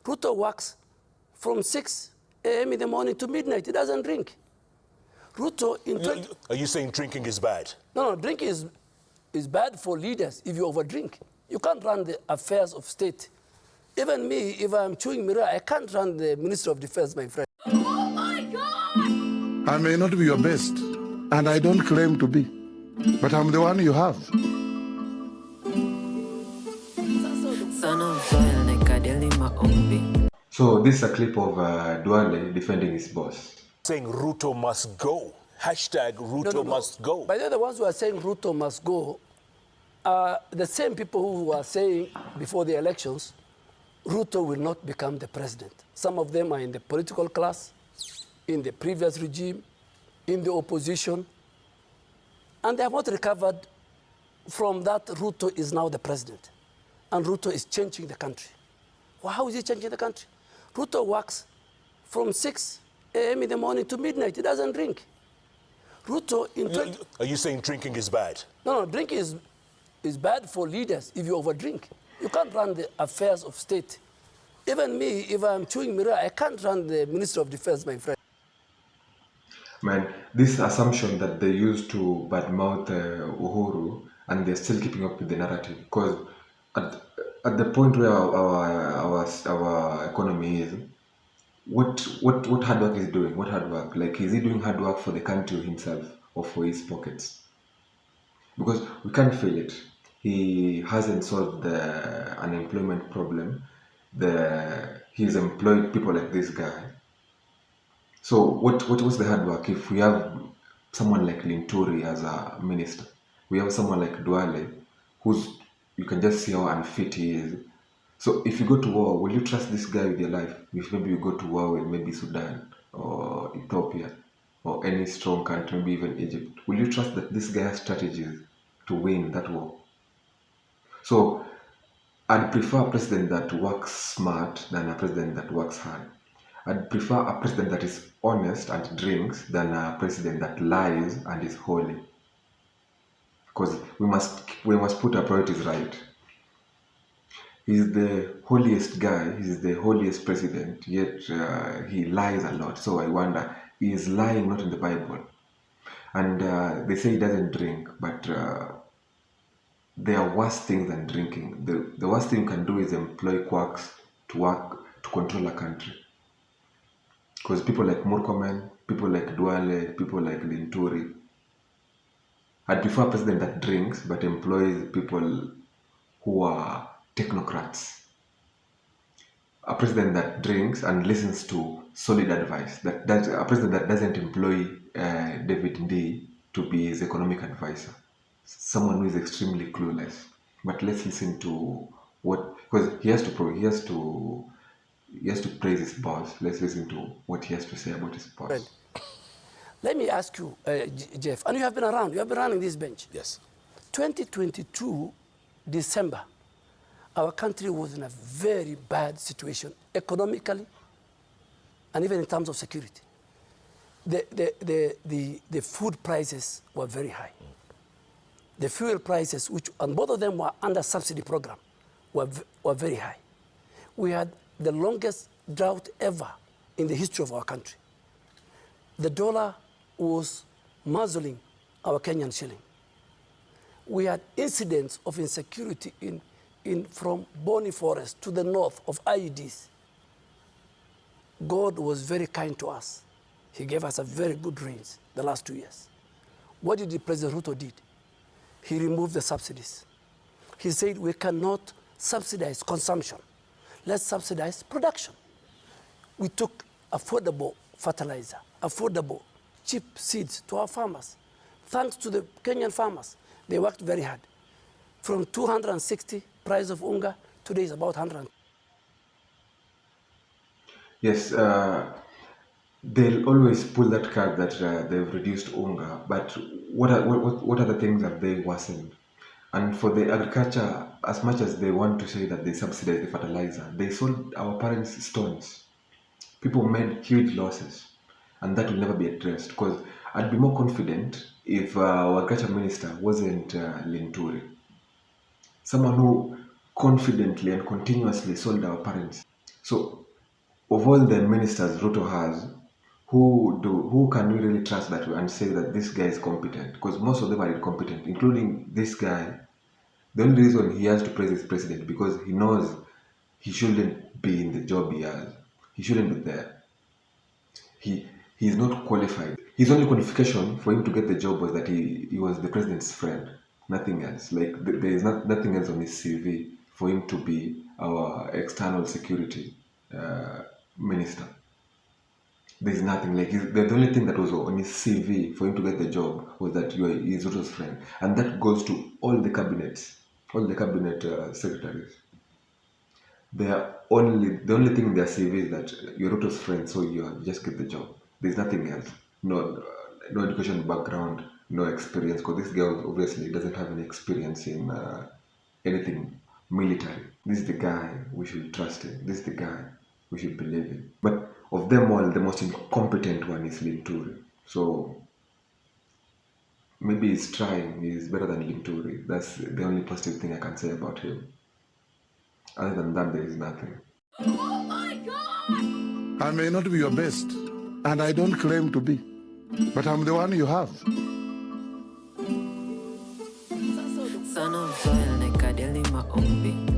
RUTO works from 6 a.m. in the morning to midnight. He doesn't drink. RUTO in Are you saying drinking is bad? No, drinking is bad for leaders if you overdrink. You can't run the affairs of state. Even me, if I'm chewing mirror, I can't run the Ministry of Defense, my friend. Oh my God! I may not be your best, and I don't claim to be, but I'm the one you have. So this is a clip of Duale defending his boss. Saying RUTO must go. Hashtag RUTO must go. By the ones who are saying RUTO must go are the same people who were saying before the elections, RUTO will not become the president. Some of them are in the political class, in the previous regime, in the opposition, and they have not recovered from that. RUTO is now the president, and RUTO is changing the country. Well, how is he changing the country? RUTO works from 6 a.m. in the morning to midnight. He doesn't drink. RUTO in Are you saying drinking is bad? No, drinking is bad for leaders if you overdrink. You can't run the affairs of state. Even me, if I'm chewing mirror, I can't run the Ministry of Defense, my friend. Man, this assumption that they used to badmouth Uhuru, and they're still keeping up with the narrative, because at the point where our economy is, what hard work is he doing? What hard work? Like, is he doing hard work for the country himself or for his pockets? Because we can't fail it. He hasn't solved the unemployment problem. He's employed people like this guy. So what's the hard work? If we have someone like Linturi as a minister, we have someone like Duale, you can just see how unfit he is. So if you go to war, will you trust this guy with your life? If maybe you go to war with maybe Sudan or Ethiopia or any strong country, maybe even Egypt, will you trust that this guy has strategies to win that war? So I'd prefer a president that works smart than a president that works hard. I'd prefer a president that is honest and drinks than a president that lies and is holy. Because we must put our priorities right. He's the holiest guy, he's the holiest president, yet he lies a lot. So I wonder, he is lying not in the Bible. And they say he doesn't drink, but there are worse things than drinking. The worst thing you can do is employ quacks to control a country. Because people like Murkomen, people like Duale, people like Linturi, I'd prefer a president that drinks but employs people who are technocrats. A president that drinks and listens to solid advice. A president that doesn't employ David D to be his economic advisor. Someone who is extremely clueless. But let's listen to because he has to praise his boss. Let's listen to what he has to say about his boss. Right. Let me ask you, Jeff, and you have been running this bench. Yes. 2022, December, our country was in a very bad situation, economically, and even in terms of security. The food prices were very high. The fuel prices, and both of them were under subsidy program, were very high. We had the longest drought ever in the history of our country. The dollar was muzzling our Kenyan shilling. We had incidents of insecurity from Boni Forest to the north of IEDs. God was very kind to us. He gave us a very good rains the last 2 years. What did President Ruto did? He removed the subsidies. He said we cannot subsidize consumption. Let's subsidize production. We took affordable fertilizer, affordable, cheap seeds to our farmers. Thanks to the Kenyan farmers, they worked very hard. From 260 price of unga, today is about 100. Yes, they'll always pull that card that they've reduced unga, but what are the things that they worsened? And for the agriculture, as much as they want to say that they subsidize the fertilizer, they sold our parents stones. People made huge losses, and that will never be addressed. Because I'd be more confident if our agriculture minister wasn't Linturi, someone who confidently and continuously sold our parents. So, of all the ministers Ruto has, who can we really trust that and say that this guy is competent? Because most of them are incompetent, including this guy. The only reason he has to praise his president because he knows he shouldn't be in the job he has. He shouldn't be there. He is not qualified. His only qualification for him to get the job was that he was the president's friend. Nothing else. Like there is nothing else on his CV for him to be our external security minister. There's nothing like the only thing that was on his CV for him to get the job was that he's Ruto's friend, and that goes to all the cabinets, all the cabinet secretaries. The only thing in their CV is that you're Ruto's friend, so you just get the job. There's nothing else. No education background, no experience. Because this guy obviously doesn't have any experience in anything military. This is the guy we should trust in. This is the guy we should believe in. But of them all, the most incompetent one is Linturi. So maybe he's trying. He's better than Linturi. That's the only positive thing I can say about him. Other than that, there is nothing. Oh my God! I may not be your best, and I don't claim to be, but I'm the one you have. Son of soil, nekadeli maombi.